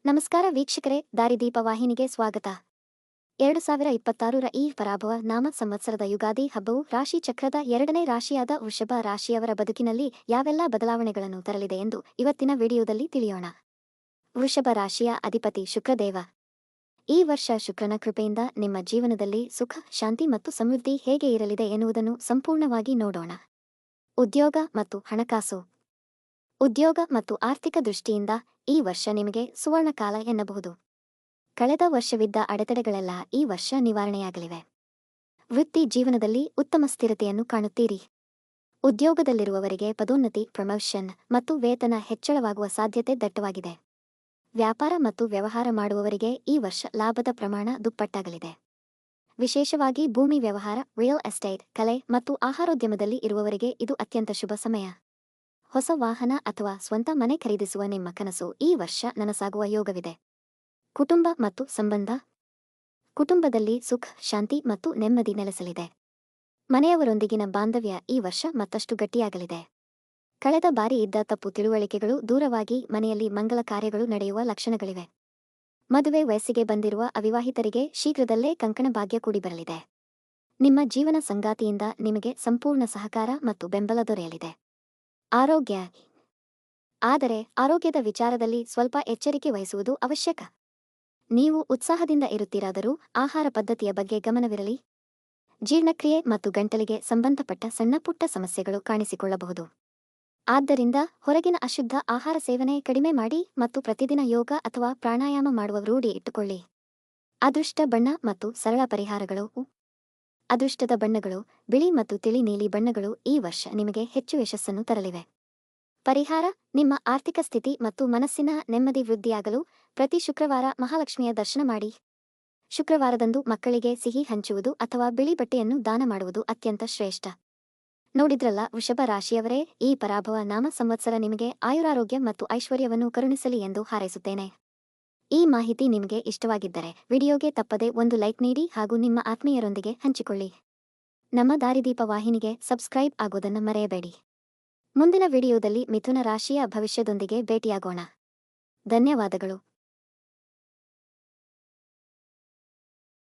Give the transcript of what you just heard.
ನಮಸ್ಕಾರ ವೀಕ್ಷಕರೇ, ದಾರಿದೀಪ ವಾಹಿನಿಗೆ ಸ್ವಾಗತ. 2026ರ ಈ ಪರಾಭವ ನಾಮ ಸಂವತ್ಸರದ ಯುಗಾದಿ ಹಬ್ಬವು ರಾಶಿ ಚಕ್ರದ 2ನೇ ರಾಶಿಯಾದ ವೃಷಭ ರಾಶಿಯವರ ಬದುಕಿನಲ್ಲಿ ಯಾವೆಲ್ಲ ಬದಲಾವಣೆಗಳನ್ನು ತರಲಿದೆ ಎಂದು ಇವತ್ತಿನ ವಿಡಿಯೋದಲ್ಲಿ ತಿಳಿಯೋಣ. ವೃಷಭ ರಾಶಿಯ ಅಧಿಪತಿ ಶುಕ್ರದೇವ. ಈ ವರ್ಷ ಶುಕ್ರನ ಕೃಪೆಯಿಂದ ನಿಮ್ಮ ಜೀವನದಲ್ಲಿ ಸುಖ, ಶಾಂತಿ ಮತ್ತು ಸಮೃದ್ಧಿ ಹೇಗೆ ಇರಲಿದೆ ಎನ್ನುವುದನ್ನು ಸಂಪೂರ್ಣವಾಗಿ ನೋಡೋಣ. ಉದ್ಯೋಗ ಮತ್ತು ಹಣಕಾಸು. ಉದ್ಯೋಗ ಮತ್ತು ಆರ್ಥಿಕ ದೃಷ್ಟಿಯಿಂದ ಈ ವರ್ಷ ನಿಮಗೆ ಸುವರ್ಣಕಾಲ ಎನ್ನಬಹುದು. ಕಳೆದ ವರ್ಷವಿದ್ದ ಅಡೆತಡೆಗಳೆಲ್ಲ ಈ ವರ್ಷ ನಿವಾರಣೆಯಾಗಲಿವೆ. ವೃತ್ತಿ ಜೀವನದಲ್ಲಿ ಉತ್ತಮ ಸ್ಥಿರತೆಯನ್ನು ಕಾಣುತ್ತೀರಿ. ಉದ್ಯೋಗದಲ್ಲಿರುವವರಿಗೆ ಪದೋನ್ನತಿ, ಪ್ರಮೋಷನ್ ಮತ್ತು ವೇತನ ಹೆಚ್ಚಳವಾಗುವ ಸಾಧ್ಯತೆ ದಟ್ಟವಾಗಿದೆ. ವ್ಯಾಪಾರ ಮತ್ತು ವ್ಯವಹಾರ ಮಾಡುವವರಿಗೆ ಈ ವರ್ಷ ಲಾಭದ ಪ್ರಮಾಣ ದುಪ್ಪಟ್ಟಾಗಲಿದೆ. ವಿಶೇಷವಾಗಿ ಭೂಮಿ ವ್ಯವಹಾರ, ರಿಯಲ್ ಎಸ್ಟೇಟ್, ಕಲೆ ಮತ್ತು ಆಹಾರೋದ್ಯಮದಲ್ಲಿ ಇರುವವರಿಗೆ ಇದು ಅತ್ಯಂತ ಶುಭ ಸಮಯ. ಹೊಸ ವಾಹನ ಅಥವಾ ಸ್ವಂತ ಮನೆ ಖರೀದಿಸುವ ನಿಮ್ಮ ಕನಸು ಈ ವರ್ಷ ನನಸಾಗುವ ಯೋಗವಿದೆ. ಕುಟುಂಬ ಮತ್ತು ಸಂಬಂಧ. ಕುಟುಂಬದಲ್ಲಿ ಸುಖ, ಶಾಂತಿ ಮತ್ತು ನೆಮ್ಮದಿ ನೆಲೆಸಲಿದೆ. ಮನೆಯವರೊಂದಿಗಿನ ಬಾಂಧವ್ಯ ಈ ವರ್ಷ ಮತ್ತಷ್ಟು ಗಟ್ಟಿಯಾಗಲಿದೆ. ಕಳೆದ ಬಾರಿ ಇದ್ದ ತಪ್ಪು ತಿಳುವಳಿಕೆಗಳು ದೂರವಾಗಿ ಮನೆಯಲ್ಲಿ ಮಂಗಲ ಕಾರ್ಯಗಳು ನಡೆಯುವ ಲಕ್ಷಣಗಳಿವೆ. ಮದುವೆ ವಯಸ್ಸಿಗೆ ಬಂದಿರುವ ಅವಿವಾಹಿತರಿಗೆ ಶೀಘ್ರದಲ್ಲೇ ಕಂಕಣ ಭಾಗ್ಯ ಕೂಡಿಬರಲಿದೆ. ನಿಮ್ಮ ಜೀವನ ಸಂಗಾತಿಯಿಂದ ನಿಮಗೆ ಸಂಪೂರ್ಣ ಸಹಕಾರ ಮತ್ತು ಬೆಂಬಲ ದೊರೆಯಲಿದೆ. ಆರೋಗ್ಯ. ಆದರೆ ಆರೋಗ್ಯದ ವಿಚಾರದಲ್ಲಿ ಸ್ವಲ್ಪ ಎಚ್ಚರಿಕೆ ವಹಿಸುವುದು ಅವಶ್ಯಕ. ನೀವು ಉತ್ಸಾಹದಿಂದ ಇರುತ್ತೀರಾದರೂ ಆಹಾರ ಪದ್ಧತಿಯ ಬಗ್ಗೆ ಗಮನವಿರಲಿ. ಜೀರ್ಣಕ್ರಿಯೆ ಮತ್ತು ಗಂಟಲಿಗೆ ಸಂಬಂಧಪಟ್ಟ ಸಣ್ಣಪುಟ್ಟ ಸಮಸ್ಯೆಗಳು ಕಾಣಿಸಿಕೊಳ್ಳಬಹುದು. ಆದ್ದರಿಂದ ಹೊರಗಿನ ಅಶುದ್ಧ ಆಹಾರ ಸೇವನೆ ಕಡಿಮೆ ಮಾಡಿ ಮತ್ತು ಪ್ರತಿದಿನ ಯೋಗ ಅಥವಾ ಪ್ರಾಣಾಯಾಮ ಮಾಡುವ ರೂಢಿ ಇಟ್ಟುಕೊಳ್ಳಿ. ಅದೃಷ್ಟ ಬಣ್ಣ ಮತ್ತು ಸರಳ ಪರಿಹಾರಗಳು. ಅದೃಷ್ಟದ ಬಣ್ಣಗಳು ಬಿಳಿ ಮತ್ತು ತಿಳಿ ನೀಲಿ ಬಣ್ಣಗಳು ಈ ವರ್ಷ ನಿಮಗೆ ಹೆಚ್ಚು ಯಶಸ್ಸನ್ನು ತರಲಿವೆ. ಪರಿಹಾರ: ನಿಮ್ಮ ಆರ್ಥಿಕ ಸ್ಥಿತಿ ಮತ್ತು ಮನಸ್ಸಿನ ನೆಮ್ಮದಿ ವೃದ್ಧಿಯಾಗಲು ಪ್ರತಿ ಶುಕ್ರವಾರ ಮಹಾಲಕ್ಷ್ಮಿಯ ದರ್ಶನ ಮಾಡಿ. ಶುಕ್ರವಾರದಂದು ಮಕ್ಕಳಿಗೆ ಸಿಹಿ ಹಂಚುವುದು ಅಥವಾ ಬಿಳಿ ಬಟ್ಟೆಯನ್ನು ದಾನ ಮಾಡುವುದು ಅತ್ಯಂತ ಶ್ರೇಷ್ಠ. ನೋಡಿದ್ರಲ್ಲ ವೃಷಭ ರಾಶಿಯವರೇ, ಈ ಪರಾಭವ ನಾಮ ಸಂವತ್ಸರ ನಿಮಗೆ ಆಯುರಾರೋಗ್ಯ ಮತ್ತು ಐಶ್ವರ್ಯವನ್ನು ಕರುಣಿಸಲಿ ಎಂದು ಹಾರೈಸುತ್ತೇನೆ. ಈ ಮಾಹಿತಿ ನಿಮಗೆ ಇಷ್ಟವಾಗಿದ್ದರೆ ವಿಡಿಯೋಗೆ ತಪ್ಪದೆ ಒಂದು ಲೈಕ್ ನೀಡಿ ಹಾಗೂ ನಿಮ್ಮ ಆತ್ಮೀಯರೊಂದಿಗೆ ಹಂಚಿಕೊಳ್ಳಿ. ನಮ್ಮ ದಾರಿದೀಪ ವಾಹಿನಿಗೆ ಸಬ್ಸ್ಕ್ರೈಬ್ ಆಗೋದನ್ನು ಮರೆಯಬೇಡಿ. ಮುಂದಿನ ವಿಡಿಯೋದಲ್ಲಿ ಮಿಥುನ ರಾಶಿಯ ಭವಿಷ್ಯದೊಂದಿಗೆ ಭೇಟಿಯಾಗೋಣ. ಧನ್ಯವಾದಗಳು.